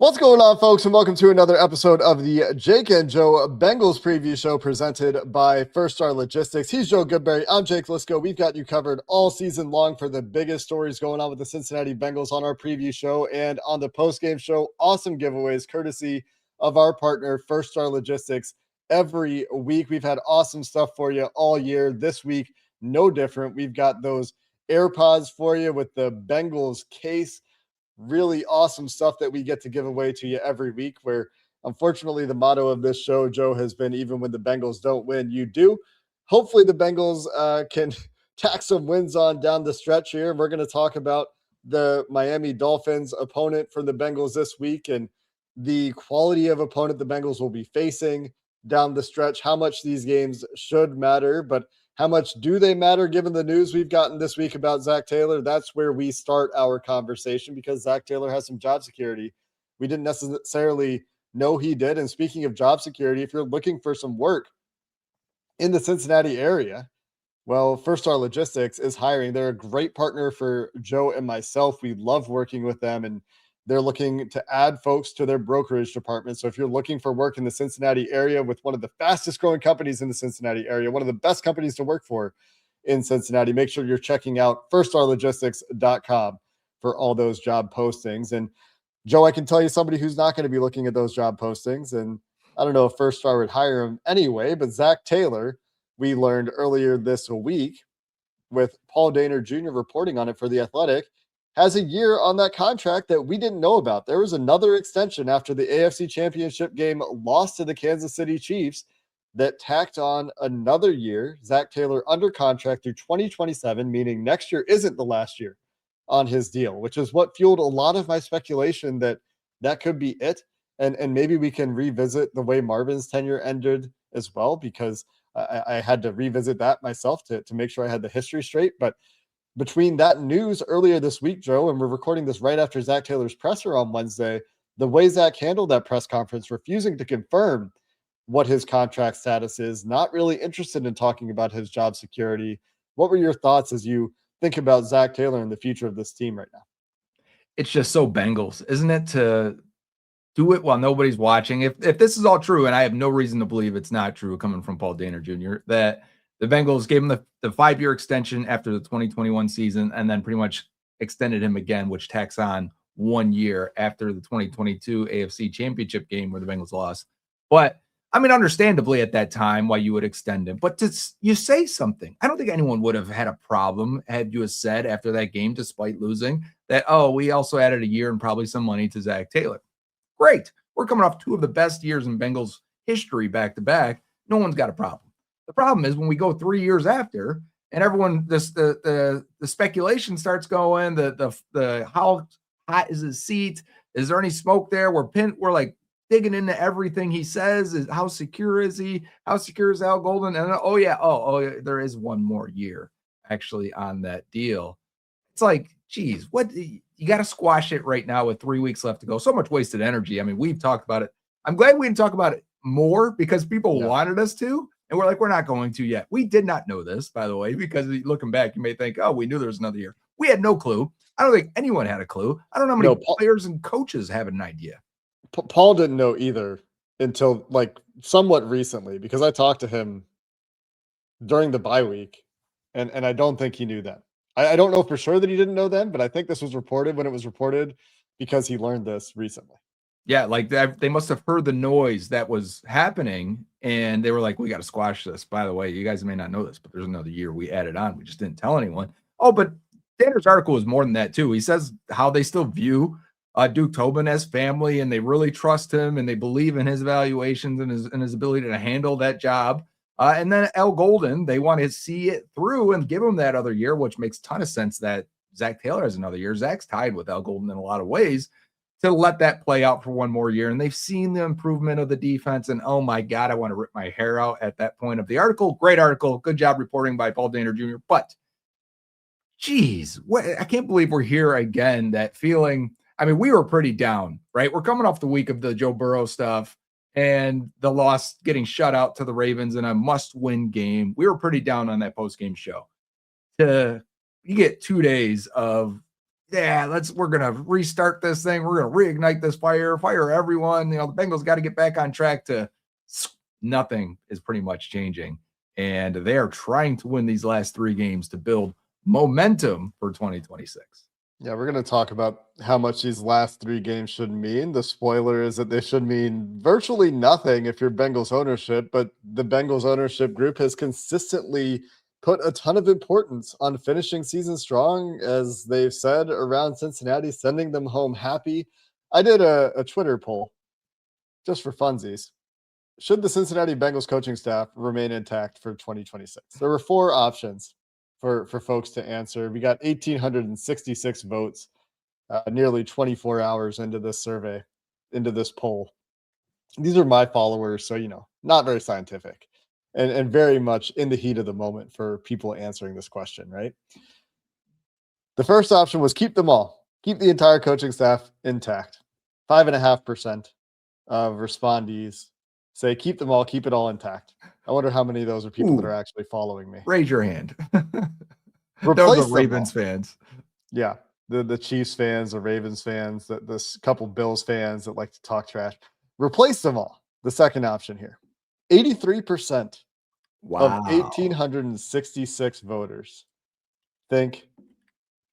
What's going on, folks, and welcome to another episode of the Jake and Joe Bengals preview show presented by First Star Logistics. He's Joe Goodberry. I'm Jake Liscow. We've got you covered all season long for the biggest stories going on with the Cincinnati Bengals on our preview show and on the post-game show. Awesome giveaways courtesy of our partner, First Star Logistics. Every week, we've had awesome stuff for you all year. This week, no different. We've got those AirPods for you with the Bengals case. Really awesome stuff that we get to give away to you every week, where unfortunately the motto of this show, Joe, has been even when the Bengals don't win, you do. Hopefully the Bengals can tack some wins on down the stretch here. And we're going to talk about the Miami Dolphins opponent for the Bengals this week and the quality of opponent the Bengals will be facing down the stretch, how much these games should matter, but how much do they matter given the news we've gotten this week about Zac Taylor? That's where we start our conversation because Zac Taylor has some job security. We didn't necessarily know he did. And speaking of job security, if you're looking for some work in the Cincinnati area, well, First Star Logistics is hiring. They're a great partner for Joe and myself. We love working with them, and they're looking to add folks to their brokerage department. So if you're looking for work in the Cincinnati area with one of the fastest growing companies in the Cincinnati area, one of the best companies to work for in Cincinnati, make sure you're checking out firststarlogistics.com for all those job postings. And Joe, I can tell you somebody who's not going to be looking at those job postings. And I don't know if First Star would hire him anyway, but Zac Taylor, we learned earlier this week with Paul Dehner Jr. reporting on it for The Athletic, has a year on that contract that we didn't know about. There was another extension after the AFC Championship game lost to the Kansas City Chiefs that tacked on another year. Zac Taylor under contract through 2027, meaning next year isn't the last year on his deal, which is what fueled a lot of my speculation that that could be it. And maybe we can revisit the way Marvin's tenure ended as well, because I had to revisit that myself to make sure I had the history straight. But between that news earlier this week, Joe, and we're recording this right after Zac Taylor's presser on Wednesday, the way Zac handled that press conference, refusing to confirm what his contract status is, not really interested in talking about his job security. What were your thoughts as you think about Zac Taylor and the future of this team right now? It's just so Bengals, isn't it, to do it while nobody's watching? If this is all true, and I have no reason to believe it's not true coming from Paul Dehner Jr., that the Bengals gave him the 5-year extension after the 2021 season and then pretty much extended him again, which tacks on 1 year after the 2022 AFC Championship game where the Bengals lost. But, I mean, understandably at that time why you would extend him. But you say something. I don't think anyone would have had a problem had you have said after that game, despite losing, that, oh, we also added a year and probably some money to Zac Taylor. Great. We're coming off 2 of the best years in Bengals history back-to-back. No one's got a problem. The problem is when we go 3 years after and everyone, the speculation starts going, the how hot is his seat? Is there any smoke there? We're like digging into everything he says. How secure is he? How secure is Al Golden? And oh yeah, there is 1 more year actually on that deal. It's like, geez, what you got to squash it right now with 3 weeks left to go. So much wasted energy. I mean, we've talked about it. I'm glad we didn't talk about it more because people wanted us to. And we're like, we're not going to yet. We did not know this, by the way, because looking back, you may think, oh, we knew there was another year. We had no clue. I don't think anyone had a clue. I don't know how many players and coaches have an idea. Paul didn't know either until like somewhat recently, because I talked to him during the bye week, and I don't think he knew then. I don't know for sure that he didn't know then, but I think this was reported when it was reported because he learned this recently. Yeah, like they must have heard the noise that was happening, and they were like, we got to squash this. By the way, you guys may not know this, but there's another year we added on. We just didn't tell anyone. Oh, but Tanner's article is more than that, too. He says how they still view Duke Tobin as family, and they really trust him, and they believe in his evaluations and his ability to handle that job. And then Al Golden, they want to see it through and give him that other year, which makes a ton of sense that Zac Taylor has another year. Zach's tied with Al Golden in a lot of ways, to let that play out for 1 more year. And they've seen the improvement of the defense. And oh my God, I want to rip my hair out at that point of the article. Great article. Good job reporting by Paul Dehner Jr. But geez, what, I can't believe we're here again. That feeling. I mean, we were pretty down, right? We're coming off the week of the Joe Burrow stuff and the loss, getting shut out to the Ravens in a must-win game. We were pretty down on that post-game show. You get 2 days of, we're gonna restart this thing. We're gonna reignite this fire everyone. The Bengals got to get back on track. To nothing is pretty much changing, and they are trying to win these last 3 games to build momentum for 2026. Yeah, we're going to talk about how much these last 3 games should mean. The spoiler is that they should mean virtually nothing if you're Bengals ownership, but the Bengals ownership group has consistently put a ton of importance on finishing season strong, as they've said, around Cincinnati, sending them home happy. I did a Twitter poll just for funsies. Should the Cincinnati Bengals coaching staff remain intact for 2026? There were 4 options for folks to answer. We got 1,866 votes, nearly 24 hours into this survey, into this poll. These are my followers, so, not very scientific and very much in the heat of the moment for people answering this question, right? The first option was keep them all, keep the entire coaching staff intact. 5.5% of respondees say keep them all, keep it all intact. I wonder how many of those are people that are actually following me. Raise your hand. Replace the Ravens fans. Yeah, the Chiefs fans, the Ravens fans, this couple Bills fans that like to talk trash. Replace them all. The second option here. 83% of 1,866 voters think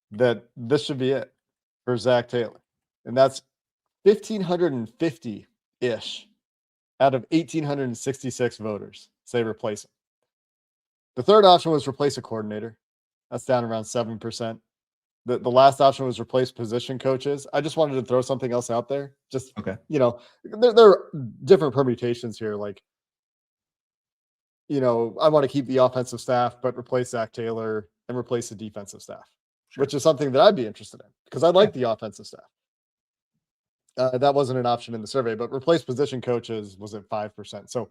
that this should be it for Zac Taylor. And that's 1,550-ish out of 1,866 voters say replace him. The third option was replace a coordinator. That's down around 7%. The last option was replace position coaches. I just wanted to throw something else out there. Just, okay. There are different permutations here. Like, I want to keep the offensive staff, but replace Zac Taylor and replace the defensive staff, which is something that I'd be interested in because I like the offensive staff. That wasn't an option in the survey, but replace position coaches was at 5%. So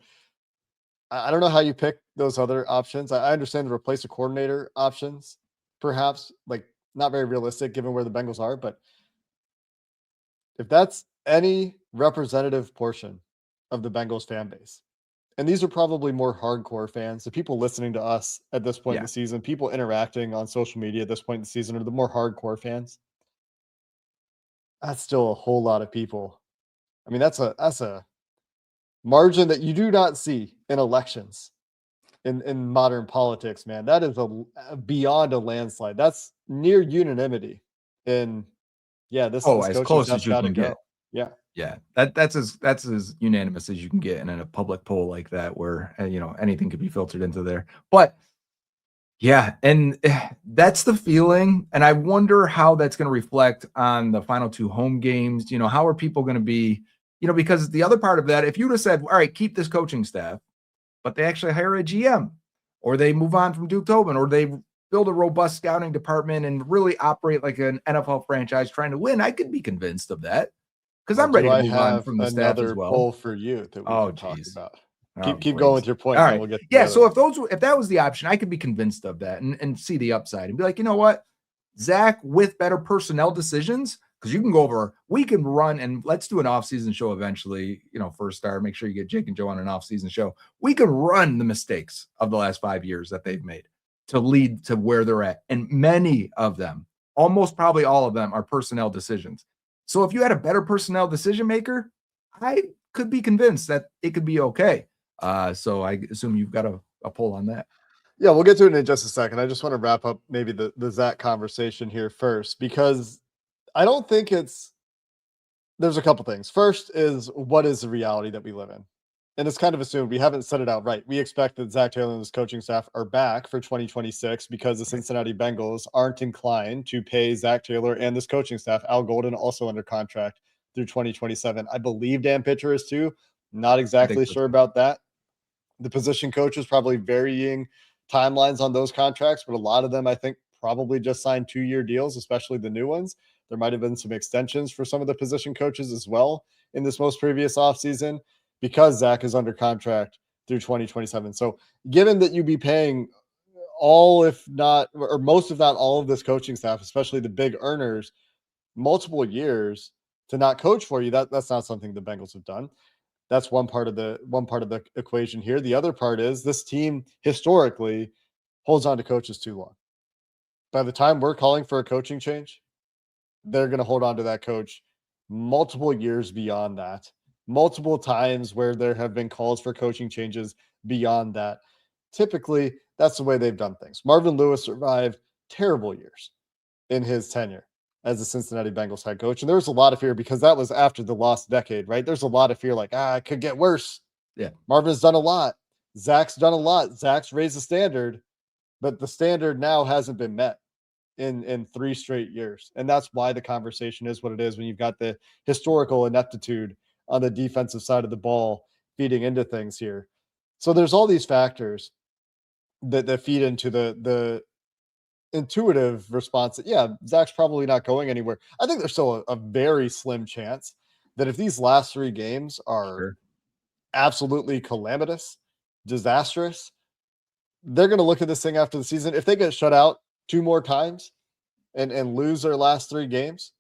I don't know how you pick those other options. I understand the replace a coordinator options, perhaps, like not very realistic given where the Bengals are. But if that's any representative portion of the Bengals fan base, and these are probably more hardcore fans, the people listening to us at this point in the season, people interacting on social media at this point in the season are the more hardcore fans. That's still a whole lot of people. I mean, that's a margin that you do not see in elections in modern politics, man. That is a beyond a landslide. That's near unanimity in this as close as you can get. Yeah. That's as unanimous as you can get in a public poll like that, where anything could be filtered into there. But and that's the feeling. And I wonder how that's going to reflect on the final 2 home games. How are people going to be, because the other part of that, if you would have said, all right, keep this coaching staff, but they actually hire a GM, or they move on from Duke Tobin, or they build a robust scouting department and really operate like an NFL franchise trying to win, I could be convinced of that because I'm ready to move on from the staff as well. Poll for you that we can talk about. Keep going with your point. All right. We'll get so if that was the option, I could be convinced of that and see the upside and be like, you know what, Zac, with better personnel decisions, because we can run, and let's do an off-season show eventually, First Star, make sure you get Jake and Joe on an off-season show. We can run the mistakes of the last 5 years that they've made to lead to where they're at. And many of them, almost probably all of them, are personnel decisions. So if you had a better personnel decision maker, I could be convinced that it could be okay. So I assume you've got a poll on that. Yeah, we'll get to it in just a second. I just want to wrap up maybe the Zac conversation here first, because I don't think there's a couple things. First is, what is the reality that we live in? And it's kind of assumed. We haven't said it outright. We expect that Zac Taylor and his coaching staff are back for 2026 because the Cincinnati Bengals aren't inclined to pay Zac Taylor and this coaching staff, Al Golden also under contract through 2027. I believe Dan Pitcher is too. Not exactly sure about that. The position coaches probably varying timelines on those contracts, but a lot of them, I think, probably just signed 2-year deals, especially the new ones. There might have been some extensions for some of the position coaches as well in this most previous offseason because Zac is under contract through 2027. So given that you'd be paying all, if not, or most, if not all of this coaching staff, especially the big earners, multiple years to not coach for you. That's not something the Bengals have done. That's one part of the equation here. The other part is this team historically holds on to coaches too long. By the time we're calling for a coaching change, they're going to hold on to that coach multiple years beyond that, multiple times where there have been calls for coaching changes beyond that. Typically, that's the way they've done things. Marvin Lewis survived terrible years in his tenure as the Cincinnati Bengals head coach. And there was a lot of fear because that was after the lost decade, right? There's a lot of fear like, it could get worse. Yeah. Marvin's done a lot. Zac's done a lot. Zac's raised the standard, but the standard now hasn't been met in 3 straight years. And that's why the conversation is what it is when you've got the historical ineptitude on the defensive side of the ball feeding into things here. So there's all these factors that feed into the intuitive response that, yeah, Zac's probably not going anywhere. I think there's still a very slim chance that if these last 3 games are absolutely calamitous, disastrous, they're going to look at this thing after the season. If they get shut out 2 more times and lose their last 3 games,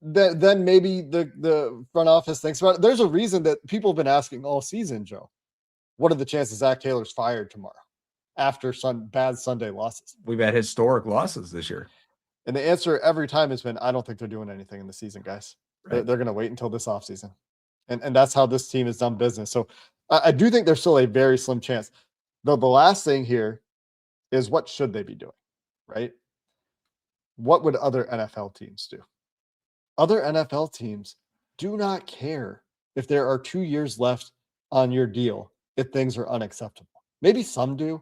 then maybe the front office thinks about it. There's a reason that people have been asking all season, Joe, what are the chances Zac Taylor's fired tomorrow after bad Sunday losses? We've had historic losses this year. And the answer every time has been, I don't think they're doing anything in the season, guys. Right. They're going to wait until this offseason. And that's how this team has done business. So I do think there's still a very slim chance. Though the last thing here is, what should they be doing, right? What would other NFL teams do? Other NFL teams do not care if there are 2 years left on your deal if things are unacceptable. Maybe some do.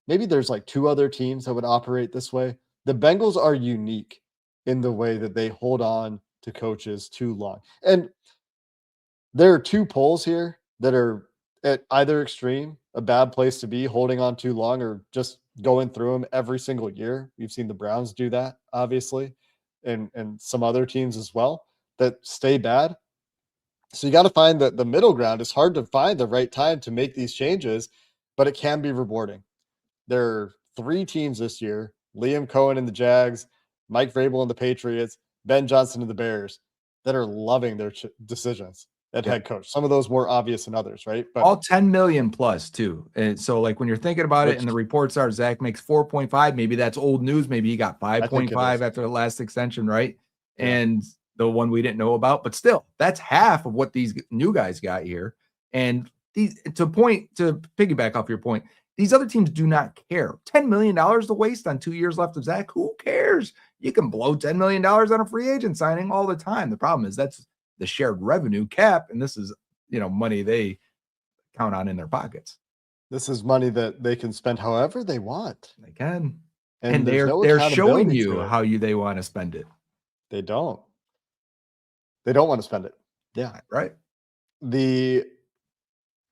Maybe there's like 2 other teams that would operate this way. The Bengals are unique in the way that they hold on to coaches too long. And there are 2 polls here that are at either extreme, a bad place to be, holding on too long or just going through them every single year. We've seen the Browns do that, obviously, and some other teams as well that stay bad. So you got to find the middle ground. It's hard to find the right time to make these changes, but it can be rewarding. There are 3 teams this year: Liam Cohen and the Jags, Mike Vrabel and the Patriots, Ben Johnson and the Bears, that are loving their decisions at head coach. Some of those more obvious than others, right? But all 10 million plus too. And so like when you're thinking about it and the reports are Zac makes 4.5, maybe that's old news. Maybe he got 5.5 after the last extension, right? Yeah. And the one we didn't know about, but still that's half of what these new guys got here. And these, to piggyback off your point, these other teams do not care. $10 million to waste on 2 years left of Zac. Who cares? You can blow $10 million on a free agent signing all the time. The problem is that's the shared revenue cap, and this is, money they count on in their pockets. This is money that they can spend however they want. They can, and they're showing you how they want to spend it. They don't want to spend it. Yeah, right. The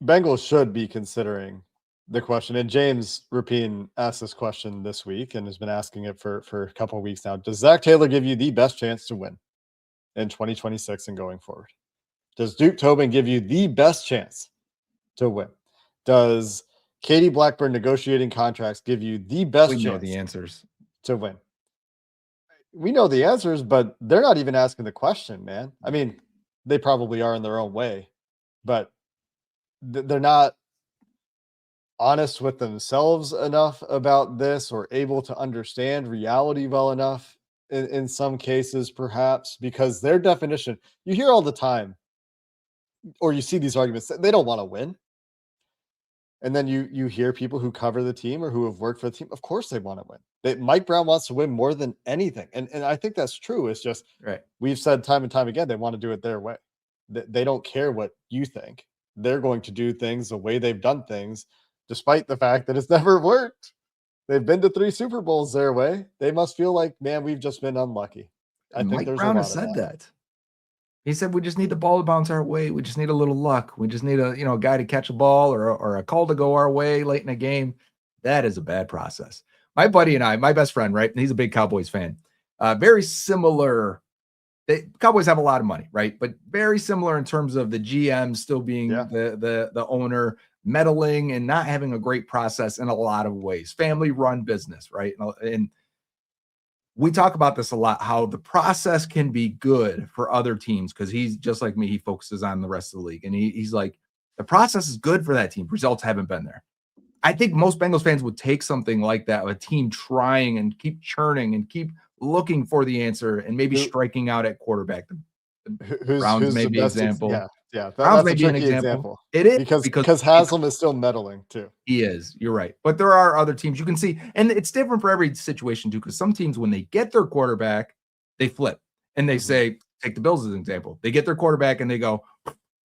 Bengals should be considering the question, and James Rapine asked this question this week and has been asking it for a couple of weeks now. Does Zac Taylor give you the best chance to win in 2026 and going forward? Does Duke Tobin give you the best chance to win? Does Katie Blackburn negotiating contracts give you the best chance? We know the answers to win. We know the answers, but they're not even asking the question, man. I mean, they probably are in their own way, but they're not honest with themselves enough about this or able to understand reality well enough in some cases, perhaps, because their definition, you hear all the time, or you see these arguments, they don't want to win. And then you hear people who cover the team or who have worked for the team. Of course they want to win. Mike Brown wants to win more than anything. And I think that's true. It's just, right. We've said time and time again, they want to do it their way. They don't care what you think. They're going to do things the way they've done things, despite the fact that it's never worked. They've been to 3 Super Bowls their way. They must feel like, man, we've just been unlucky. I think Mike there's Brown a lot has said of that. He said, we just need the ball to bounce our way. We just need a little luck. We just need a guy to catch a ball or a call to go our way late in a game. That is a bad process. My buddy and I, my best friend, right? And he's a big Cowboys fan. Very similar. Cowboys have a lot of money, right? But very similar in terms of the GM still being the owner. meddling and not having a great process in a lot of ways. Family run business, right? And we talk about this a lot, how the process can be good for other teams because he's just like me. He focuses on the rest of the league. And he's like, the process is good for that team. Results haven't been there. I think most Bengals fans would take something like that, a team trying and keep churning and keep looking for the answer and maybe striking out at quarterback. The Browns who's may the be an best? example. That's May a be an tricky example. example. It is because Haslam is still meddling too. He is. You're right. But there are other teams you can see, and it's different for every situation too, because some teams, when they get their quarterback, they flip and they say, take the Bills as an example. They get their quarterback and they go,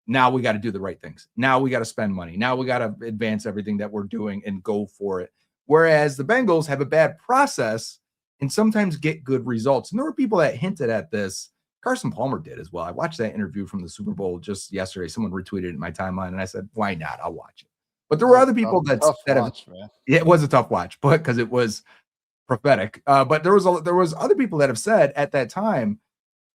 now we got to do the right things. Now we got to spend money. Now we got to advance everything that we're doing and go for it. Whereas the Bengals have a bad process and sometimes get good results. And there were people that hinted at this. Carson Palmer did as well. I watched that interview from the Super Bowl just yesterday. Someone retweeted it in my timeline, and I said, why not? I'll watch it. But there were other people that man. It was a tough watch, but because it was prophetic. But there was other people that have said at that time,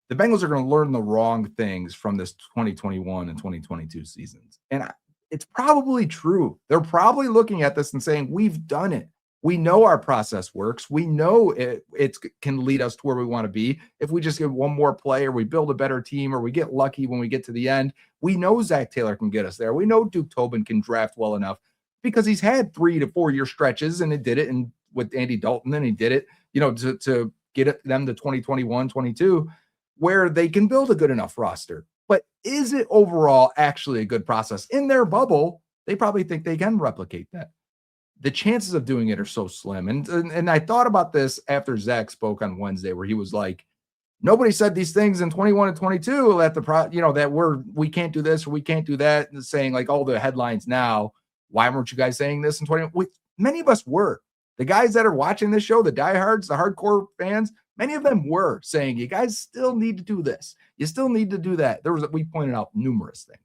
the Bengals are going to learn the wrong things from this 2021 and 2022 seasons. And it's probably true. They're probably looking at this and saying, we've done it. We know our process works. We know it can lead us to where we want to be. If we just get one more play or we build a better team or we get lucky when we get to the end, we know Zac Taylor can get us there. We know Duke Tobin can draft well enough because he's had 3 to 4 year stretches and it did it. And with Andy Dalton, and he did it, to get them to 2021, 22, where they can build a good enough roster. But is it overall actually a good process? In their bubble, they probably think they can replicate that. The chances of doing it are so slim. And I thought about this after Zach spoke on Wednesday, where he was like, nobody said these things in 21 and 22 that that we can't do this or we can't do that. And saying like all the headlines now, why weren't you guys saying this in 21? Many of us were. The guys that are watching this show, the diehards, the hardcore fans, many of them were saying, you guys still need to do this. You still need to do that. We pointed out numerous things.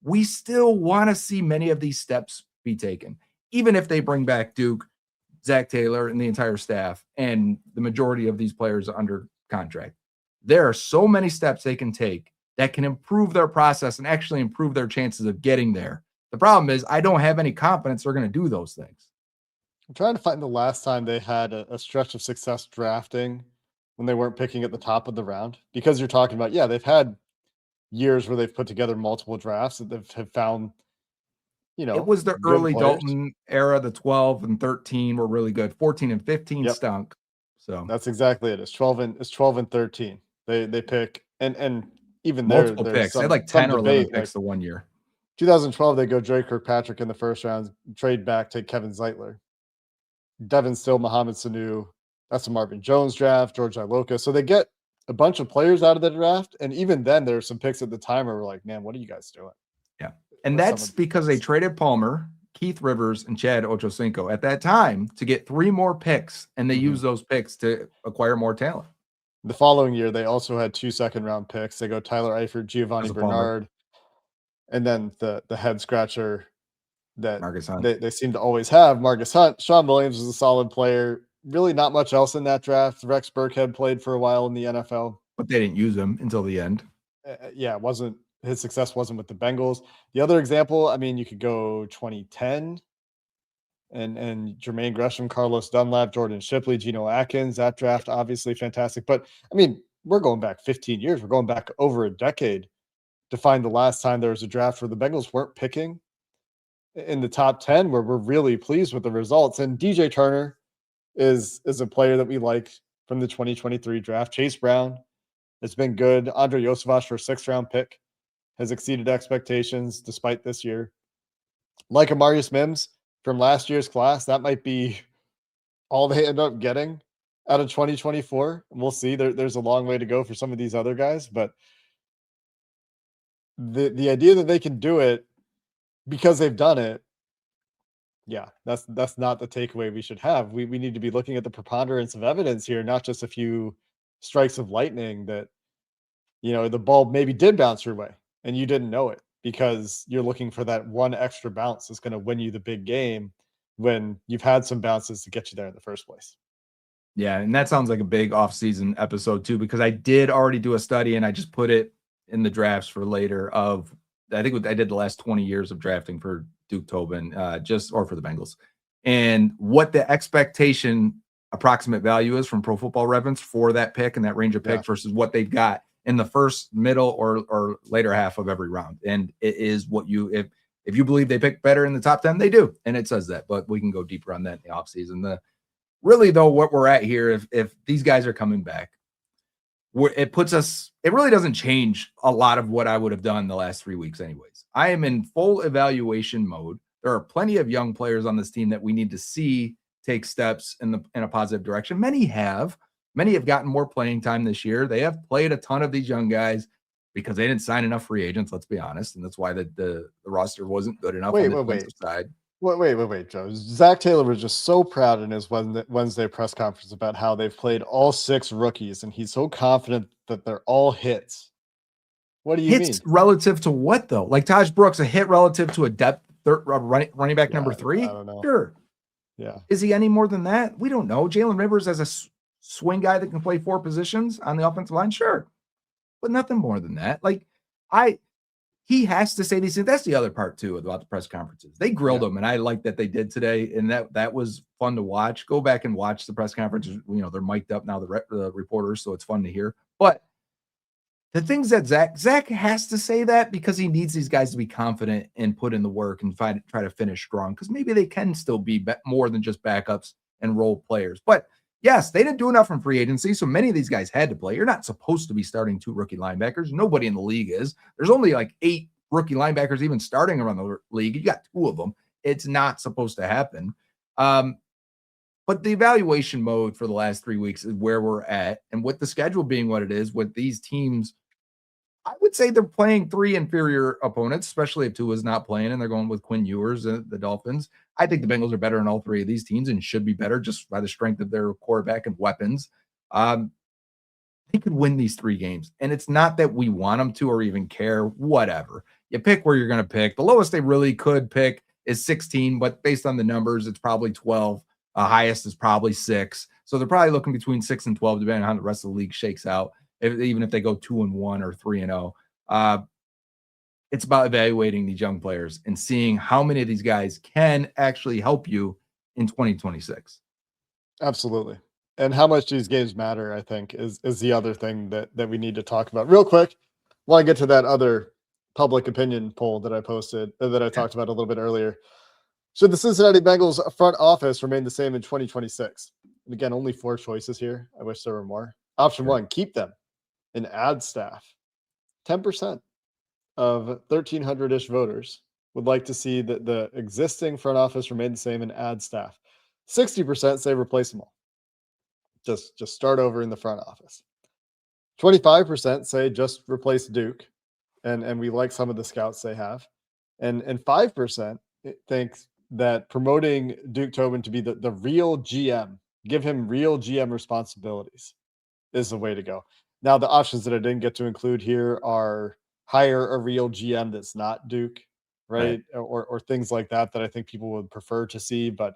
We still want to see many of these steps be taken, even if they bring back Duke, Zac Taylor, and the entire staff, and the majority of these players are under contract. There are so many steps they can take that can improve their process and actually improve their chances of getting there. The problem is I don't have any confidence they're going to do those things. I'm trying to find the last time they had a stretch of success drafting when they weren't picking at the top of the round, because you're talking about, they've had years where they've put together multiple drafts that have found, it was the early players. Dalton era. The 12 and 13 were really good. 14 and 15 stunk. So that's exactly it. It's 12 and 13. They pick and even multiple picks. They had like 10 or 11 picks the one year. 2012, they go Drake Kirkpatrick in the first round, trade back, take Kevin Zeitler. Devin Still, Mohamed Sanu. That's a Marvin Jones draft, George Iloka. So they get a bunch of players out of the draft. And even then, there are some picks at the time where we're like, man, what are you guys doing? Yeah. And that's because they traded Palmer, Keith Rivers, and Chad Ochocinco at that time to get 3 more picks. And they used those picks to acquire more talent. The following year, they also had 2 second-round picks. They go Tyler Eifert, Giovanni Bernard, and then the head scratcher that they seem to always have, Marcus Hunt. Sean Williams was a solid player. Really not much else in that draft. Rex Burkhead played for a while in the NFL. But they didn't use him until the end. His success wasn't with the Bengals. The other example, I mean, you could go 2010 and Jermaine Gresham, Carlos Dunlap, Jordan Shipley, Geno Atkins. That draft, obviously fantastic. But, I mean, we're going back 15 years. We're going back over a decade to find the last time there was a draft where the Bengals weren't picking in the top 10, where we're really pleased with the results. And DJ Turner is a player that we like from the 2023 draft. Chase Brown has been good. Andre Yosevach for a 6th-round pick has exceeded expectations despite this year. Like Amarius Mims from last year's class, that might be all they end up getting out of 2024. And we'll see. There's a long way to go for some of these other guys, but the idea that they can do it because they've done it, that's not the takeaway we should have. We need to be looking at the preponderance of evidence here, not just a few strikes of lightning that, the ball maybe did bounce your way and you didn't know it because you're looking for that one extra bounce that's going to win you the big game when you've had some bounces to get you there in the first place. Yeah, and that sounds like a big off-season episode too, because I did already do a study and I just put it in the drafts for later of, I think I did the last 20 years of drafting for Duke Tobin, or for the Bengals, and what the expectation approximate value is from Pro Football Reference for that pick and that range of picks versus what they've got in the first, middle, or later half of every round. And it is what if you believe they pick better in the top 10, they do. And it says that, but we can go deeper on that in the offseason. Really, though, what we're at here, if these guys are coming back, it really doesn't change a lot of what I would have done the last 3 weeks anyways. I am in full evaluation mode. There are plenty of young players on this team that we need to see take steps in a positive direction. Many have gotten more playing time this year. They have played a ton of these young guys because they didn't sign enough free agents, let's be honest. And that's why the roster wasn't good enough on the defensive side. Wait, Joe. Zac Taylor was just so proud in his Wednesday press conference about how they've played all 6 rookies, and he's so confident that they're all hits. What do you mean? Hits relative to what, though? Like Taj Brooks, a hit relative to a depth running back number 3? I don't know. Sure. Yeah. Is he any more than that? We don't know. Jalen Rivers as a swing guy that can play 4 positions on the offensive line? Sure. But nothing more than that. He has to say these things. That's the other part too about the press conferences. They grilled him, and I like that they did today, and that was fun to watch. Go back and watch the press conferences. They're mic'd up now, the reporters, so it's fun to hear. But the things that Zac has to say that because he needs these guys to be confident and put in the work and try to finish strong, because maybe they can still be more than just backups and role players. But yes, they didn't do enough in free agency, so many of these guys had to play. You're not supposed to be starting 2 rookie linebackers. Nobody in the league is. There's only like 8 rookie linebackers even starting around the league. You got 2 of them. It's not supposed to happen. But the evaluation mode for the last 3 weeks is where we're at. And with the schedule being what it is, with these teams, I would say they're playing 3 inferior opponents, especially if Tua's not playing and they're going with Quinn Ewers and the Dolphins. I think the Bengals are better in all 3 of these teams and should be better just by the strength of their quarterback and weapons. They could win these 3 games. And it's not that we want them to or even care, whatever. You pick where you're going to pick. The lowest they really could pick is 16, but based on the numbers, it's probably 12. Highest is probably 6. So they're probably looking between 6 and 12, depending on how the rest of the league shakes out, even if they go 2-1 or 3-0. It's about evaluating these young players and seeing how many of these guys can actually help you in 2026. Absolutely. And how much these games matter, I think, is the other thing that we need to talk about. Real quick, while I get to that other public opinion poll that I posted, that I talked about a little bit earlier. Should the Cincinnati Bengals front office remain the same in 2026? And again, only 4 choices here. I wish there were more. Option 1, keep them and add staff. 10% of 1,300-ish voters would like to see the existing front office remain the same and add staff. 60% say replace them all. Just start over in the front office. 25% say just replace Duke, and we like some of the scouts they have. And 5% think that promoting Duke Tobin to be the real GM, give him real GM responsibilities, is the way to go. Now, the options that I didn't get to include here are hire a real GM that's not Duke, right? Or things like that I think people would prefer to see. But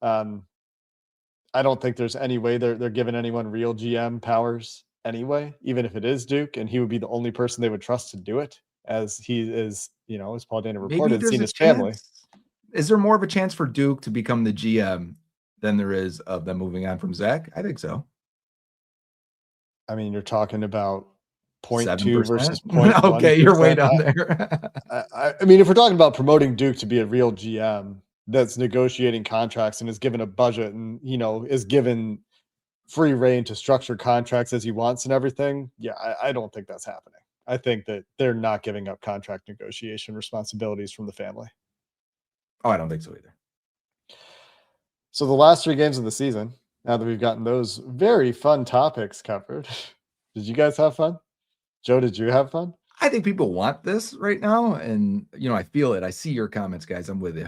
I don't think there's any way they're giving anyone real GM powers anyway, even if it is Duke, and he would be the only person they would trust to do it, as he is, as Paul Dana reported, seen his family. Is there more of a chance for Duke to become the GM than there is of them moving on from Zac? I think so. I mean, you're talking about 0.2 7%? versus 0.1%. Okay, you're way down there. I mean, if we're talking about promoting Duke to be a real GM that's negotiating contracts and is given a budget and, is given free reign to structure contracts as he wants and everything, yeah, I don't think that's happening. I think that they're not giving up contract negotiation responsibilities from the family. Oh, I don't think so either. So the last 3 games of the season, now that we've gotten those very fun topics covered, did you guys have fun? Joe, did you have fun? I think people want this right now, and, I feel it. I see your comments, guys. I'm with you.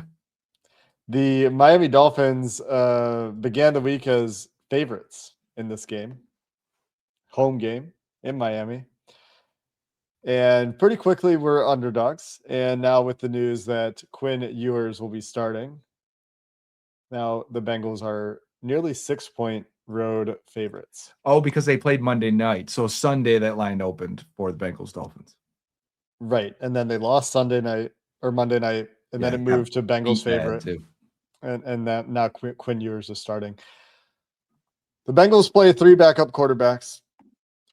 The Miami Dolphins began the week as favorites in this game, home game in Miami. And pretty quickly we're underdogs. And now with the news that Quinn Ewers will be starting, now the Bengals are nearly 6-point road favorites. Oh, because they played Monday night. So Sunday that line opened for the Bengals Dolphins. Right. And then they lost Monday night, and then it moved to Bengals favorite, too. and that now Quinn Ewers is starting. The Bengals play 3 backup quarterbacks,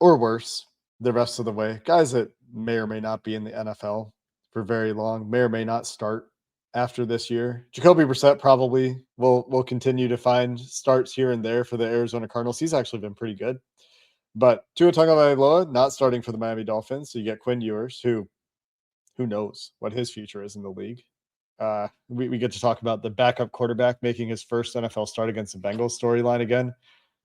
or worse, the rest of the way. Guys that may or may not be in the NFL for very long, may or may not start after this year. Jacoby Brissett probably will continue to find starts here and there for the Arizona Cardinals. He's actually been pretty good. But Tua Tagovailoa not starting for the Miami Dolphins. So you get Quinn Ewers, who knows what his future is in the league. We get to talk about the backup quarterback making his first NFL start against the Bengals storyline again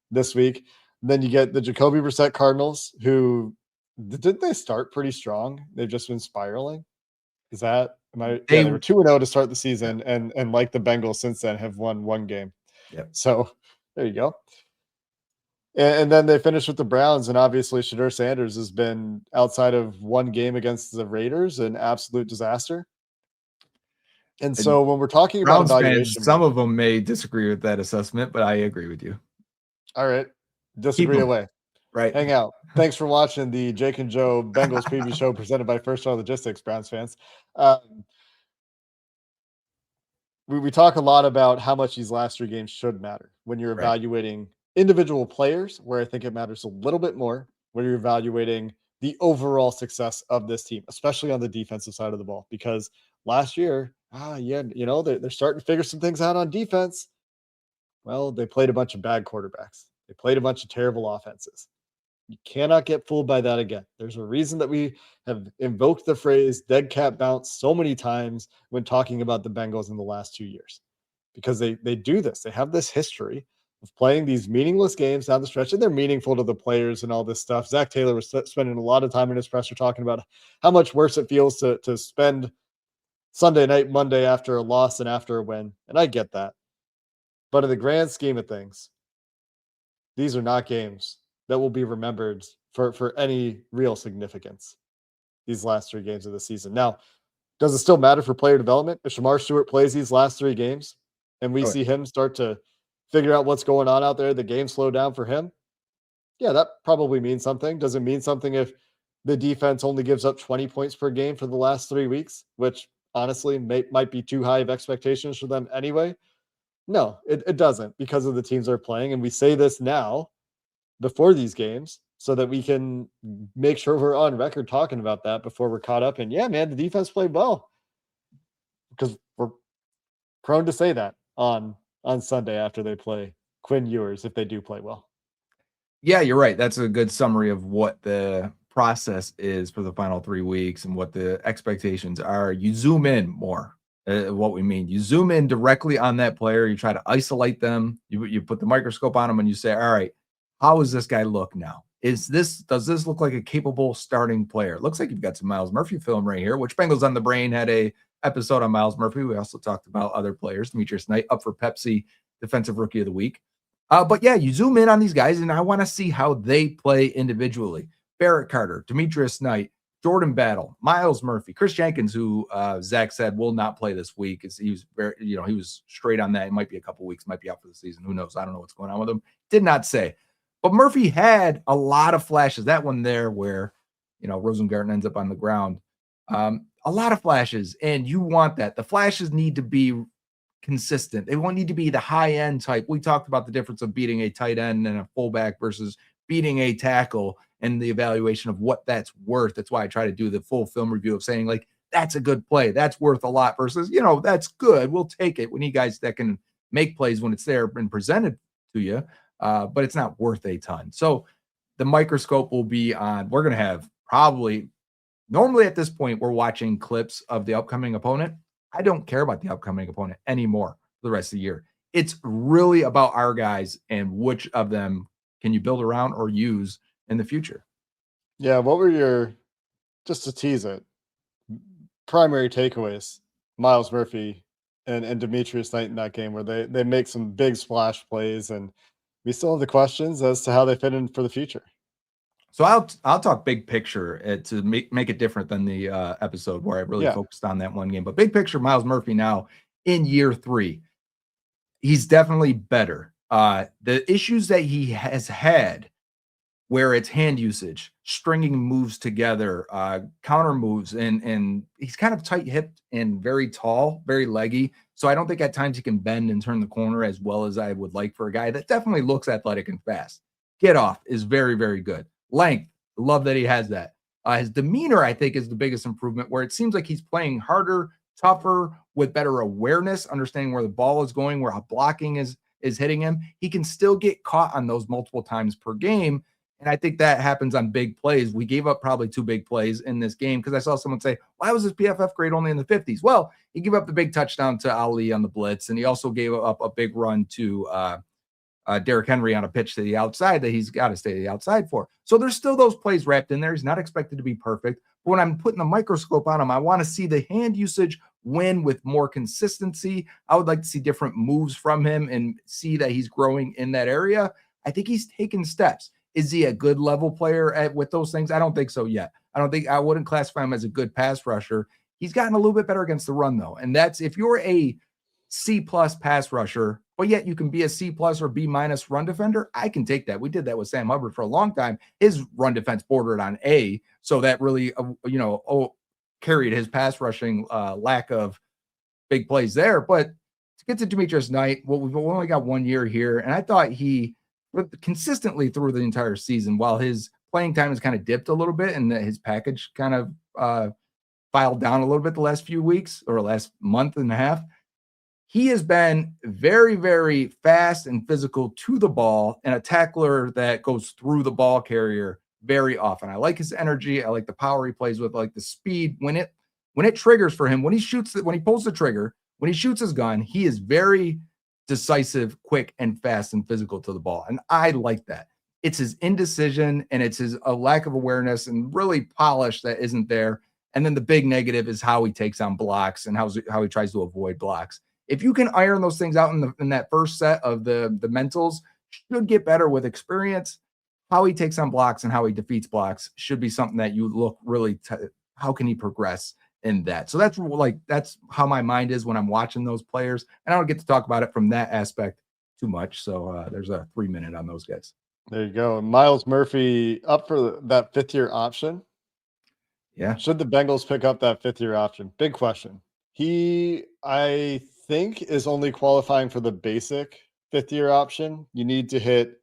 this week. Then you get the Jacoby Brissett Cardinals, who didn't they start pretty strong? They've just been spiraling. Is that they were 2-0 to start the season, and like the Bengals since then have won 1 game. Yep. So there you go. And then they finished with the Browns, and obviously Shedeur Sanders has been, outside of 1 game against the Raiders, an absolute disaster. And so when we're talking about evaluation, fans, some of them may disagree with that assessment, but I agree with you. All right, disagree away. Right, hang out. Thanks for watching the Jake and Joe Bengals preview show presented by First Star Logistics, Browns fans. We talk a lot about how much these last 3 games should matter when you're evaluating individual players, where I think it matters a little bit more when you're evaluating the overall success of this team, especially on the defensive side of the ball. Because last year, they're starting to figure some things out on defense. Well, they played a bunch of bad quarterbacks. They played a bunch of terrible offenses. You cannot get fooled by that again. There's a reason that we have invoked the phrase dead cat bounce so many times when talking about the Bengals in the last 2 years, because they do this. They have this history of playing these meaningless games down the stretch, and they're meaningful to the players and all this stuff. Zac Taylor was spending a lot of time in his presser talking about how much worse it feels to spend Sunday night, Monday after a loss and after a win. And I get that. But in the grand scheme of things, these are not games that will be remembered for any real significance, these last 3 games of the season. Now, does it still matter for player development if Shamar Stewart plays these last 3 games and we see him start to figure out what's going on out there, the game slow down for him? Yeah, that probably means something. Does it mean something if the defense only gives up 20 points per game for the last 3 weeks, which honestly might be too high of expectations for them anyway? No, it doesn't, because of the teams they're playing. And we say this now before these games so that we can make sure we're on record talking about that before we're caught up in, yeah, man, the defense played well, because we're prone to say that on Sunday after they play Quinn Ewers, if they do play well. Yeah, you're right. That's a good summary of what the process is for the final 3 weeks and what the expectations are. You zoom in more. What we mean, you zoom in directly on that player. You try to isolate them. You put the microscope on them, and you say, all right, how does this guy look now? Does this look like a capable starting player? It looks like you've got some Myles Murphy film right here, which Bengals on the Brain had a episode on Myles Murphy. We also talked about other players. Demetrius Knight up for Pepsi Defensive Rookie of the Week. But yeah, you zoom in on these guys, and I want to see how they play individually. Barrett Carter, Demetrius Knight, Jordan Battle, Myles Murphy, Chris Jenkins, who Zach said will not play this week. He was he was straight on that. It might be a couple weeks, might be out for the season. Who knows? I don't know what's going on with him. Did not say. But Murphy had a lot of flashes. That one there where, Rosengarten ends up on the ground. A lot of flashes, and you want that. The flashes need to be consistent. They won't need to be the high-end type. We talked about the difference of beating a tight end and a fullback versus beating a tackle and the evaluation of what that's worth. That's why I try to do the full film review of saying, like, that's a good play. That's worth a lot versus, that's good. We'll take it. We need guys that can make plays when it's there and presented to you, but it's not worth a ton. So the microscope will be on. We're going to have normally at this point, we're watching clips of the upcoming opponent. I don't care about the upcoming opponent anymore for the rest of the year. It's really about our guys and which of them can you build around or use in the future. Yeah, what were your, just to tease it, primary takeaways, Myles Murphy and Demetrius Knight in that game, where they make some big splash plays, and we still have the questions as to how they fit in for the future? So I'll talk big picture to make it different than the episode where I really focused on that one game. But big picture, Myles Murphy now in year 3, he's definitely better. The issues that he has had where it's hand usage, stringing moves together, counter moves, and he's kind of tight-hipped and very tall, very leggy. So I don't think at times he can bend and turn the corner as well as I would like for a guy that definitely looks athletic and fast. Get off is very, very good. Length, love that he has that. His demeanor, I think, is the biggest improvement, where it seems like he's playing harder, tougher, with better awareness, understanding where the ball is going, where blocking is hitting him. He can still get caught on those multiple times per game. And I think that happens on big plays. We gave up probably 2 big plays in this game because I saw someone say, why was his PFF grade only in the 50s? Well, he gave up the big touchdown to Ali on the blitz, and he also gave up a big run to Derrick Henry on a pitch to the outside that he's got to stay to the outside for. So there's still those plays wrapped in there. He's not expected to be perfect. But when I'm putting the microscope on him, I want to see the hand usage win with more consistency. I would like to see different moves from him and see that he's growing in that area. I think he's taken steps. Is he a good level player with those things? I don't think so yet. I wouldn't classify him as a good pass rusher. He's gotten a little bit better against the run, though. And that's if you're a C+ pass rusher, but yet you can be a C+ or B- run defender, I can take that. We did that with Sam Hubbard for a long time. His run defense bordered on A, so that really, carried his pass rushing lack of big plays there. But to get to Demetrius Knight, well, we've only got 1 year here, and I thought he consistently through the entire season, while his playing time has kind of dipped a little bit and his package kind of filed down a little bit the last few weeks or last month and a half, he has been very, very fast and physical to the ball and a tackler that goes through the ball carrier very often. I like his energy. I like the power he plays with. I like the speed when it triggers for him. When he pulls the trigger, when he shoots his gun, he is very decisive, quick, and fast and physical to the ball. And I like that. It's his indecision and it's his a lack of awareness and really polish that isn't there. And then the big negative is how he takes on blocks and how he tries to avoid blocks. If you can iron those things out in that first set of the mentals, should get better with experience. How he takes on blocks and how he defeats blocks should be something that you look really how can he progress in that. So that's how my mind is when I'm watching those players, and I don't get to talk about it from that aspect too much. So there's a 3-minute on those guys. There you go. Miles Murphy up for that 5th-year option. Yeah. Should the Bengals pick up that 5th-year option? Big question. He, I think, is only qualifying for the basic 5th-year option. You need to hit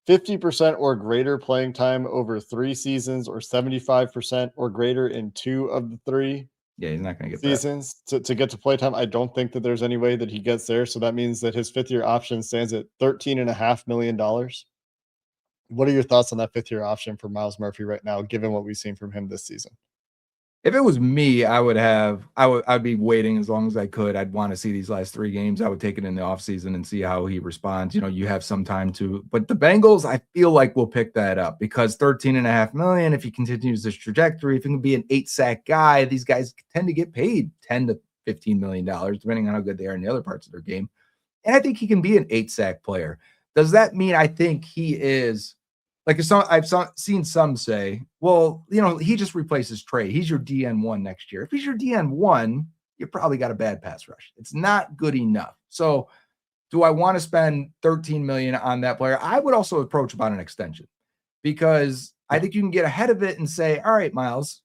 50% or greater playing time over 3 seasons, or 75% or greater in 2 of the 3 Yeah, he's not going to get seasons to get to play time. I don't think that there's any way that he gets there. So that means that his 5th-year option stands at $13.5 million. What are your thoughts on that 5th-year option for Miles Murphy right now, given what we've seen from him this season? If it was me, I'd be waiting as long as I could. I'd want to see these last 3 games. I would take it in the offseason and see how he responds. You have some time to, but the Bengals, I feel like will pick that up because $13.5 million, if he continues this trajectory, if he can be an 8-sack guy, these guys tend to get paid $10 to $15 million, depending on how good they are in the other parts of their game. And I think he can be an 8-sack player. Does that mean I think he is like I've seen some say, well, he just replaces Trey. He's your DN1 next year. If he's your DN1, you probably got a bad pass rush. It's not good enough. So do I want to spend $13 million on that player? I would also approach about an extension because I think you can get ahead of it and say, all right, Miles,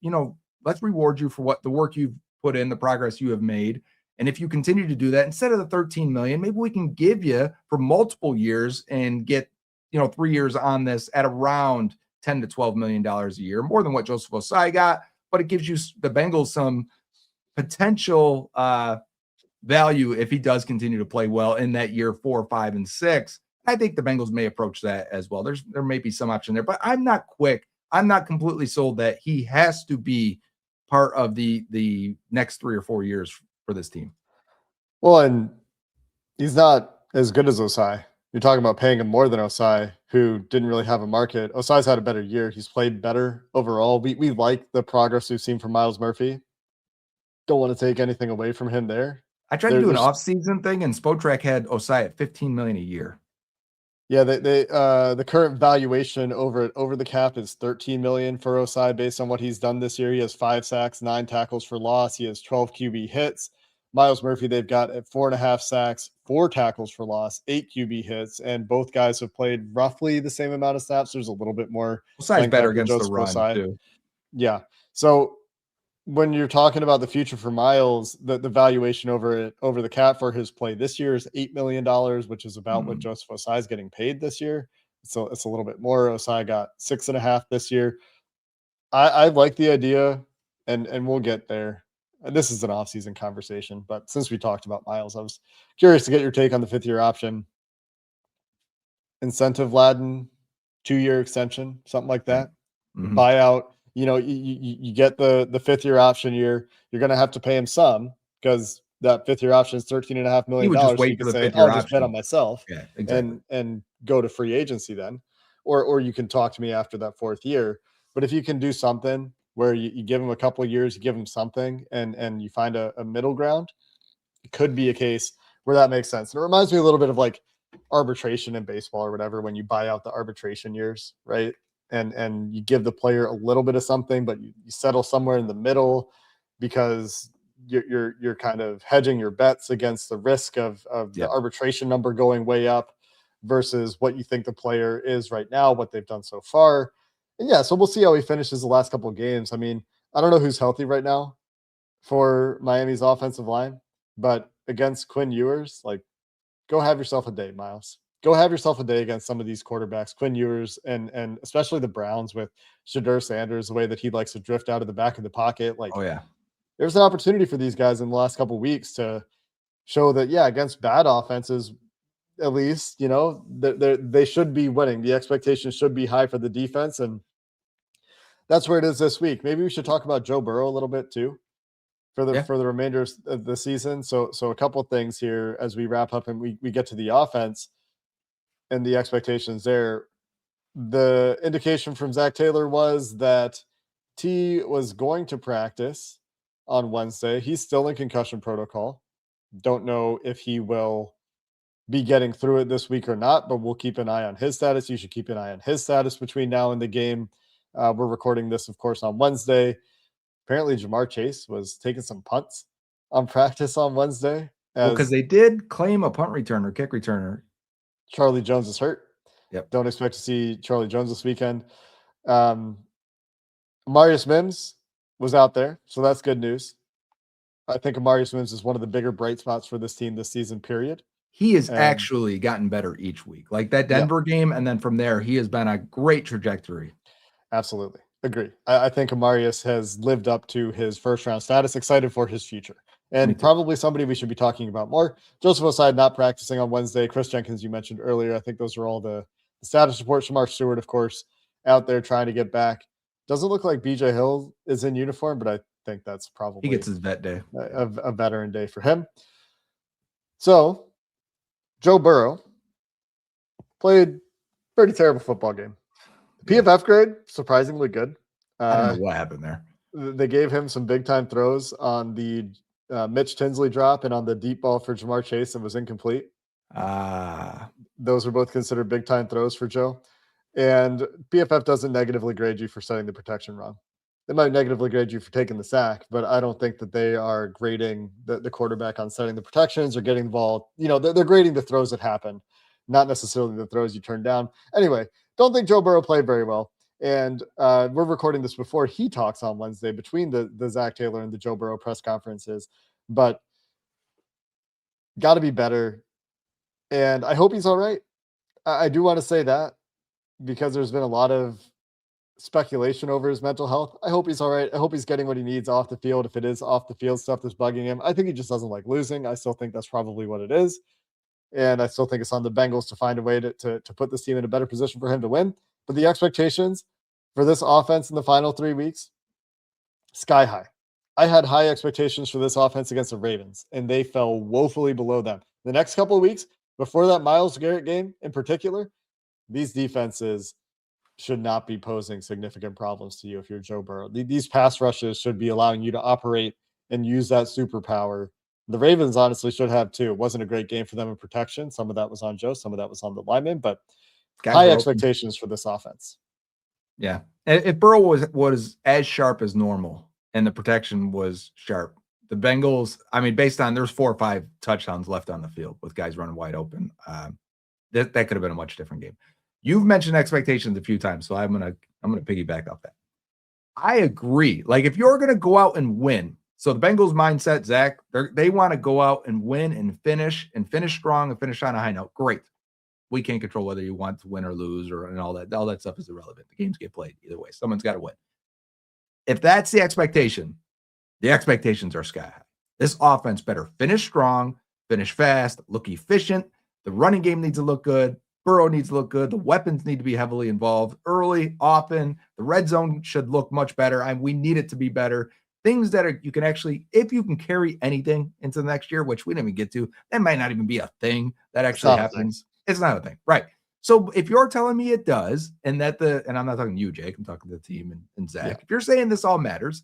let's reward you for what the work you've put in, the progress you have made. And if you continue to do that, instead of the $13 million, maybe we can give you for multiple years and get 3 years on this at around $10 to $12 million a year, more than what Joseph Ossai got, but it gives you the Bengals some potential value if he does continue to play well in that year 4, 5, and 6. I think the Bengals may approach that as well. There may be some option there, but I'm not quick. I'm not completely sold that he has to be part of the next 3 or 4 years for this team. Well, and he's not as good as Ossai. You're talking about paying him more than Ossai, who didn't really have a market. Osai's had a better year. He's played better overall. We like the progress we've seen from Miles Murphy. Don't want to take anything away from him there. I tried to do an off-season thing, and Spotrac had Ossai at $15 million a year. Yeah, the current valuation over the cap is $13 million for Ossai based on what he's done this year. He has 5 sacks, 9 tackles for loss. He has 12 QB hits. Miles Murphy, they've got at 4.5 sacks, 4 tackles for loss, 8 QB hits, and both guys have played roughly the same amount of snaps. There's a little bit more Ossai's playing better time for against the Joseph run Ossai. too. Yeah. So when you're talking about the future for Miles, the valuation over the cap for his play this year is $8 million, which is about what Joseph Ossai is getting paid this year. So it's a little bit more. Ossai got 6.5 this year. I like the idea, and we'll get there. This is an off-season conversation, but since we talked about Miles, I was curious to get your take on the 5th-year option. Incentive laden, 2-year extension, something like that. Buyout. You get the 5th-year option year. You're going to have to pay him some because that 5th-year option is $13.5 million. He would just So you wait can for the say, 5th-year I'll just bet option. on myself Yeah, exactly. and go to free agency then. Or you can talk to me after that 4th year. But if you can do something where you give him a couple of years, you give him something, and you find a middle ground, it could be a case where that makes sense. And it reminds me a little bit of like arbitration in baseball or whatever, when you buy out the arbitration years, right? And you give the player a little bit of something, but you settle somewhere in the middle because you're kind of hedging your bets against the risk of the arbitration number going way up versus what you think the player is right now, what they've done so far. And yeah, so we'll see how he finishes the last couple of games. I mean, I don't know who's healthy right now for Miami's offensive line, but against Quinn Ewers, like, go have yourself a day, Miles. Go have yourself a day against some of these quarterbacks, Quinn Ewers, and especially the Browns with Shedeur Sanders, the way that he likes to drift out of the back of the pocket. Like, there's an opportunity for these guys in the last couple of weeks to show that, yeah, against bad offenses, at least, they should be winning. The expectation should be high for the defense, and that's where it is this week. Maybe we should talk about Joe Burrow a little bit too for the remainder of the season. So a couple of things here as we wrap up and we get to the offense and the expectations there. The indication from Zac Taylor was that T was going to practice on Wednesday. He's still in concussion protocol. Don't know if he will be getting through it this week or not, but we'll keep an eye on his status. You should keep an eye on his status between now and the game. We're recording this, of course, on Wednesday. Apparently, Jamar Chase was taking some punts on practice on Wednesday. Because they did claim a punt returner, kick returner. Charlie Jones is hurt. Yep. Don't expect to see Charlie Jones this weekend. Amarius Mims was out there, so that's good news. I think Amarius Mims is one of the bigger bright spots for this team this season, period. He has actually gotten better each week. Like that Denver game, and then from there, he has been a great trajectory. Absolutely. Agree. I think Amarius has lived up to his first-round status. Excited for his future. And probably somebody we should be talking about more. Joseph Ossai not practicing on Wednesday. Chris Jenkins, you mentioned earlier. I think those are all the status reports. Shamar Stewart, of course, out there trying to get back. Doesn't look like BJ Hill is in uniform, but I think that's probably he gets his vet day, a veteran day for him. So Joe Burrow played pretty terrible football game. The PFF grade, surprisingly good. I don't know what happened there. They gave him some big-time throws on the Mitch Tinsley drop and on the deep ball for Jamar Chase that was incomplete. Those were both considered big-time throws for Joe. And PFF doesn't negatively grade you for setting the protection wrong. They might negatively grade you for taking the sack, but I don't think that they are grading the quarterback on setting the protections or getting involved. They're grading the throws that happen, not necessarily the throws you turn down. Anyway, don't think Joe Burrow played very well. And we're recording this before he talks on Wednesday between the Zac Taylor and the Joe Burrow press conferences, but got to be better. And I hope he's all right. I do want to say that because there's been a lot of speculation over his mental health. I hope he's all right. I hope he's getting what he needs off the field. If it is off the field stuff that's bugging him, I think he just doesn't like losing. I still think that's probably what it is. And I still think it's on the Bengals to find a way to put this team in a better position for him to win. But the expectations for this offense in the final 3 weeks, sky high. I had high expectations for this offense against the Ravens, and they fell woefully below them. The next couple of weeks, before that Myles Garrett game in particular, these defenses should not be posing significant problems to you if you're Joe Burrow. These pass rushes should be allowing you to operate and use that superpower. The Ravens honestly should have too. It wasn't a great game for them in protection. Some of that was on Joe. Some of that was on the lineman, but high expectations for this offense. Yeah. If Burrow was as sharp as normal and the protection was sharp, The Bengals, I mean, based on there's 4 or 5 touchdowns left on the field with guys running wide open. That could have been a much different game. You've mentioned expectations a few times, so I'm gonna piggyback off that. I agree. Like if you're gonna go out and win, so the Bengals mindset, Zach, they want to go out and win and finish strong and finish on a high note. Great. We can't control whether you want to win or lose and all that. All that stuff is irrelevant. The games get played either way. Someone's got to win. If that's the expectations are sky high. This offense better finish strong, finish fast, look efficient. The running game needs to look good. Burrow needs to look good. The weapons need to be heavily involved early, often. The red zone should look much better. We need it to be better. Things that you can actually, if you can carry anything into the next year, which we didn't even get to, that might not even be a thing that actually happens. It's not a thing. Right. So if you're telling me it does, and I'm not talking to you, Jake, I'm talking to the team and Zach. Yeah. If you're saying this all matters,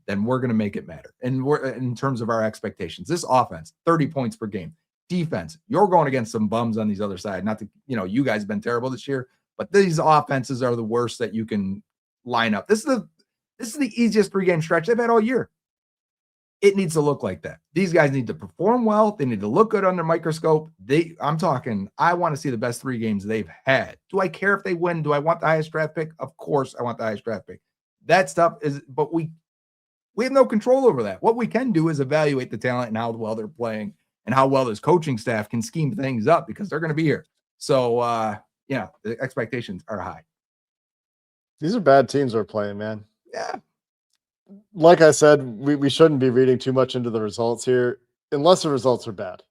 then we're going to make it matter. And we're in terms of our expectations. This offense, 30 points per game. Defense, you're going against some bums on these other side. Not to, you guys have been terrible this year, but these offenses are the worst that you can line up. This is the easiest 3-game stretch they've had all year. It needs to look like that. These guys need to perform well. They need to look good under microscope. I want to see the best 3 games they've had. Do I care if they win? Do I want the highest draft pick? Of course I want the highest draft pick. That stuff but we have no control over that. What we can do is evaluate the talent and how well they're playing and how well this coaching staff can scheme things up because they're going to be here. So, the expectations are high. These are bad teams we're playing, man. Yeah. Like I said, we shouldn't be reading too much into the results here unless the results are bad.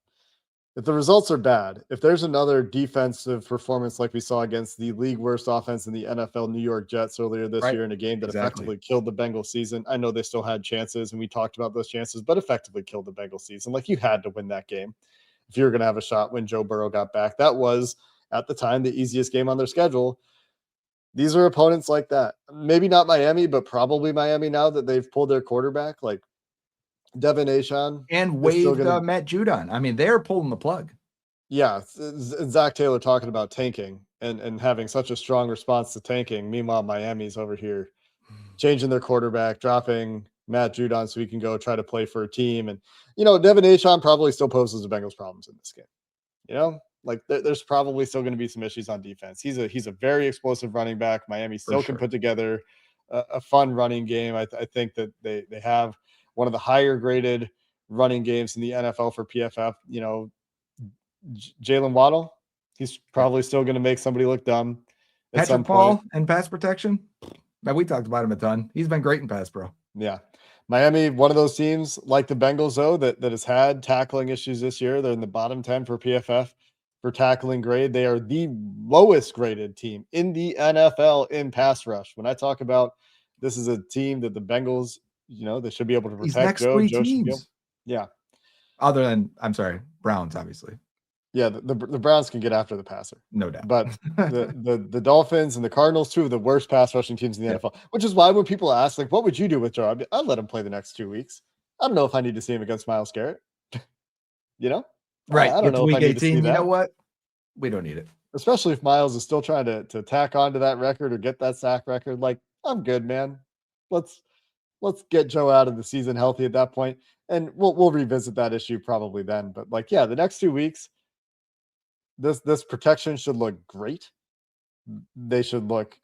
If the results are bad, if there's another defensive performance like we saw against the league worst offense in the NFL New York Jets earlier this year in a game that effectively killed the Bengals season. I know they still had chances, and we talked about those chances, but effectively killed the Bengals season. Like, you had to win that game if you were going to have a shot when Joe Burrow got back. That was, at the time, the easiest game on their schedule. These are opponents like that. Maybe not Miami, but probably Miami now that they've pulled their quarterback. Like, Devin Achane. And waived Matt Judon. I mean, they're pulling the plug. Yeah. Zac Taylor talking about tanking and having such a strong response to tanking. Meanwhile, Miami's over here changing their quarterback, dropping Matt Judon so he can go try to play for a team. And, Devin Achane probably still poses the Bengals problems in this game. Like, there's probably still going to be some issues on defense. He's a very explosive running back. Miami still can put together a fun running game. I think that they have one of the higher graded running games in the NFL for PFF. Jalen Waddle, he's probably still going to make somebody look dumb at some point. Paul and pass protection. Man, we talked about him a ton. He's been great in pass pro. Yeah. Miami, one of those teams like the Bengals, though, that has had tackling issues this year. They're in the bottom 10 for PFF for tackling grade. They are the lowest graded team in the NFL in pass rush. When I talk about this is a team that the Bengals, they should be able to protect. These next 3 teams. Yeah. Other than, Browns, obviously. Yeah, the Browns can get after the passer. No doubt. But the Dolphins and the Cardinals, 2 of the worst pass rushing teams in the NFL, which is why when people ask, like, what would you do with Joe? I'd let him play the next 2 weeks. I don't know if I need to see him against Myles Garrett. Right. I don't know week if I need 18, to see you that. know what? We don't need it. Especially if Myles is still trying to tack onto that record or get that sack record. Like, I'm good, man. Let's get Joe out of the season healthy at that point, and we'll revisit that issue probably then. But the next 2 weeks, this protection should look great. They should look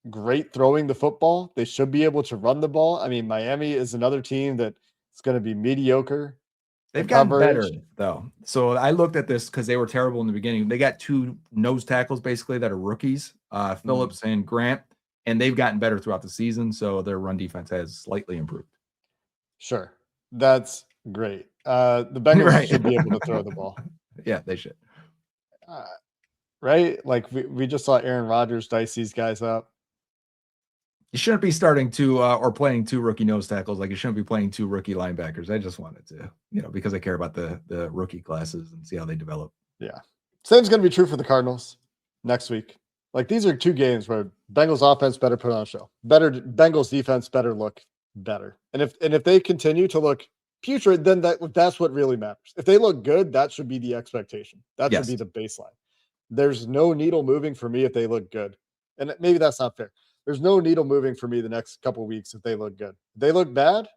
great throwing the football. They should be able to run the ball. I mean, Miami is another team that is going to be mediocre. They've gotten better, though. So I looked at this because they were terrible in the beginning. They got 2 nose tackles, basically, that are rookies, Phillips and Grant, and they've gotten better throughout the season, so their run defense has slightly improved. Sure. That's great. The Bengals should be able to throw the ball. Yeah, they should. Right? Like, we just saw Aaron Rodgers dice these guys up. You shouldn't be starting 2 or playing 2 rookie nose tackles. Like, you shouldn't be playing 2 rookie linebackers. I just wanted to, because I care about the rookie classes and see how they develop. Yeah. Same's going to be true for the Cardinals next week. Like, these are 2 games where Bengals offense better put on a show. Bengals defense better look better. And if they continue to look putrid, then that's what really matters. If they look good, that should be the expectation. That should be the baseline. There's no needle moving for me if they look good. And maybe that's not fair. There's no needle moving for me the next couple of weeks if they look good. If they look bad,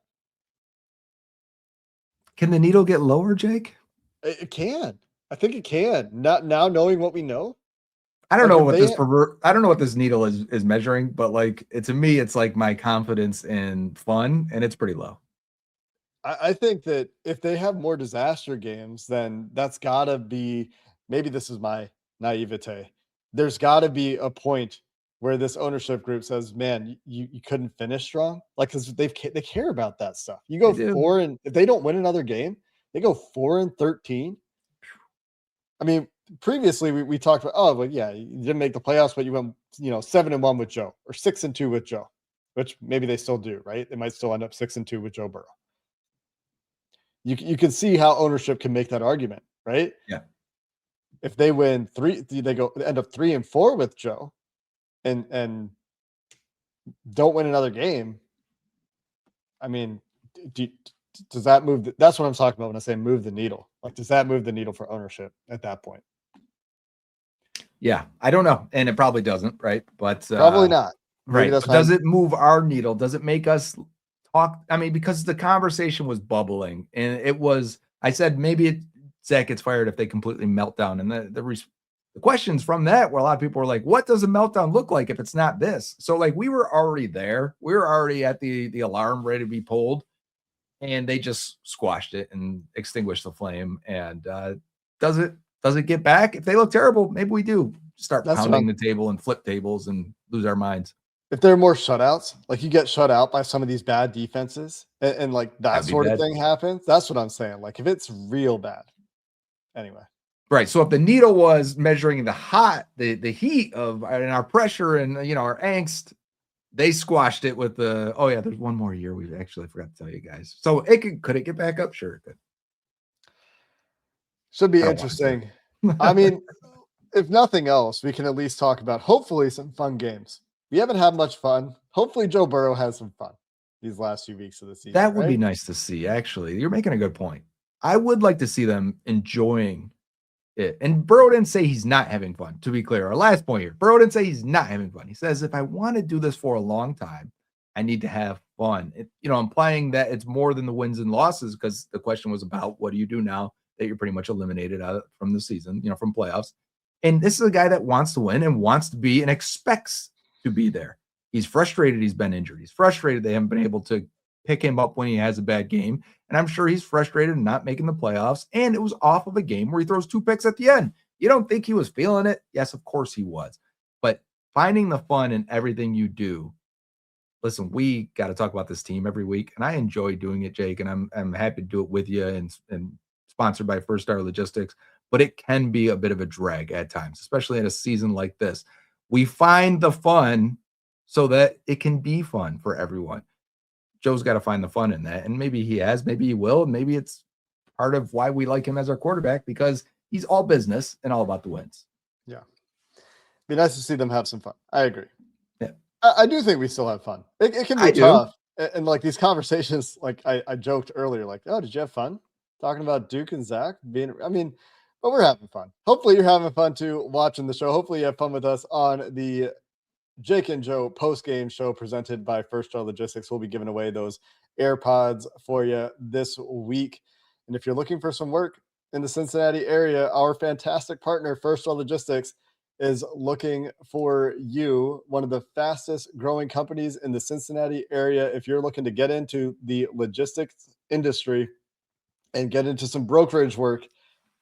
Can the needle get lower, Jake? It can. I think it can. Not now knowing what we know. I don't Like, know if what they, I don't know what this needle is measuring, but like to me, it's like my confidence in fun, and it's pretty low. I think that if they have more disaster games, then that's gotta be, maybe this is my naivete. There's gotta be a point where this ownership group says, "Man, you couldn't finish strong," like, because they care about that stuff. You They go do. 4 and if they don't win another game, they go 4-13. I mean, previously we talked about, oh, well, yeah, you didn't make the playoffs, but you went, 7-1 with Joe or 6-2 with Joe, which maybe they still do, right? They might still end up 6-2 with Joe Burrow. You can see how ownership can make that argument, right? Yeah. If they win 3, they end up 3-4 with Joe and don't win another game. I mean, does that move? That's what I'm talking about when I say move the needle. Like, does that move the needle for ownership at that point? Yeah, I don't know, and it probably doesn't, right? But Probably not. Maybe right. that's But why. does it move our needle? Does it make us talk? I mean, because the conversation was bubbling, and it was. I said maybe Zach gets fired if they completely melt down, and the questions from that where a lot of people were like, "What does a meltdown look like if it's not this?" So like we were already there. We were already at the alarm ready to be pulled, and they just squashed it and extinguished the flame. And does it get back? If they look terrible, maybe we do start That's what pounding the table and flip tables and lose our minds. if there are more shutouts, like you get shut out by some of these bad defenses, and like that That'd be sort of bad. thing happens. That's what I'm saying. Like, if it's real bad, anyway. Right. So if the needle was measuring the heat of and our pressure and our angst, they squashed it with the oh yeah, there's one more year. We actually forgot to tell you guys. So could it get back up? Sure, it could. Should be I don't want it interesting. to. I mean, if nothing else, we can at least talk about hopefully some fun games. We haven't had much fun. Hopefully, Joe Burrow has some fun these last few weeks of the season. That would be right? nice to see, actually. You're making a good point. I would like to see them enjoying it. And Burrow didn't say he's not having fun, to be clear. Our last point here, Burrow didn't say he's not having fun. He says, if I want to do this for a long time, I need to have fun. Implying that it's more than the wins and losses, because the question was about what do you do now that you're pretty much eliminated out from the season, from playoffs. And this is a guy that wants to win and wants to be and expects to be there. He's frustrated he's been injured. He's frustrated they haven't been able to pick him up when he has a bad game. And I'm sure he's frustrated not making the playoffs. And it was off of a game where he throws 2 picks at the end. You don't think he was feeling it? Yes, of course he was. But finding the fun in everything you do. Listen, we got to talk about this team every week, and I enjoy doing it, Jake, and I'm happy to do it with you and sponsored by First Star Logistics, but it can be a bit of a drag at times, especially in a season like this. We find the fun so that it can be fun for everyone. Joe's got to find the fun in that, and maybe he has, maybe he will, and maybe it's part of why we like him as our quarterback, because he's all business and all about the wins. Yeah. Be nice to see them have some fun. I agree. Yeah. I do think we still have fun. It can be tough. And like these conversations, like I joked earlier, like, oh, did you have fun talking about Duke and Zach but we're having fun. Hopefully you're having fun too watching the show. Hopefully you have fun with us on the Jake and Joe post-game show presented by First Star Logistics. We'll be giving away those AirPods for you this week. And if you're looking for some work in the Cincinnati area, our fantastic partner, First Star Logistics, is looking for you, one of the fastest growing companies in the Cincinnati area. If you're looking to get into the logistics industry and get into some brokerage work,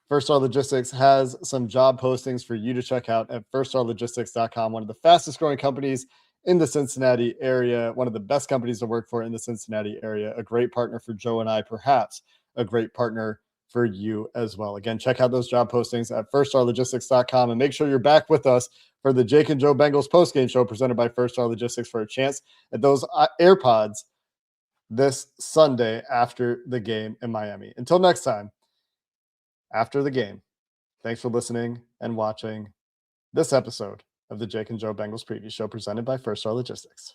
First Star Logistics has some job postings for you to check out at firststarlogistics.com. One of the fastest growing companies in the Cincinnati area, one of the best companies to work for in the Cincinnati area, a great partner for Joe and I, perhaps a great partner for you as well. Again, check out those job postings at firststarlogistics.com and make sure you're back with us for the Jake and Joe Bengals postgame show presented by First Star Logistics for a chance at those AirPods this Sunday after the game in Miami. Until next time, after the game, thanks for listening and watching this episode of the Jake and Joe Bengals preview show presented by First Star Logistics.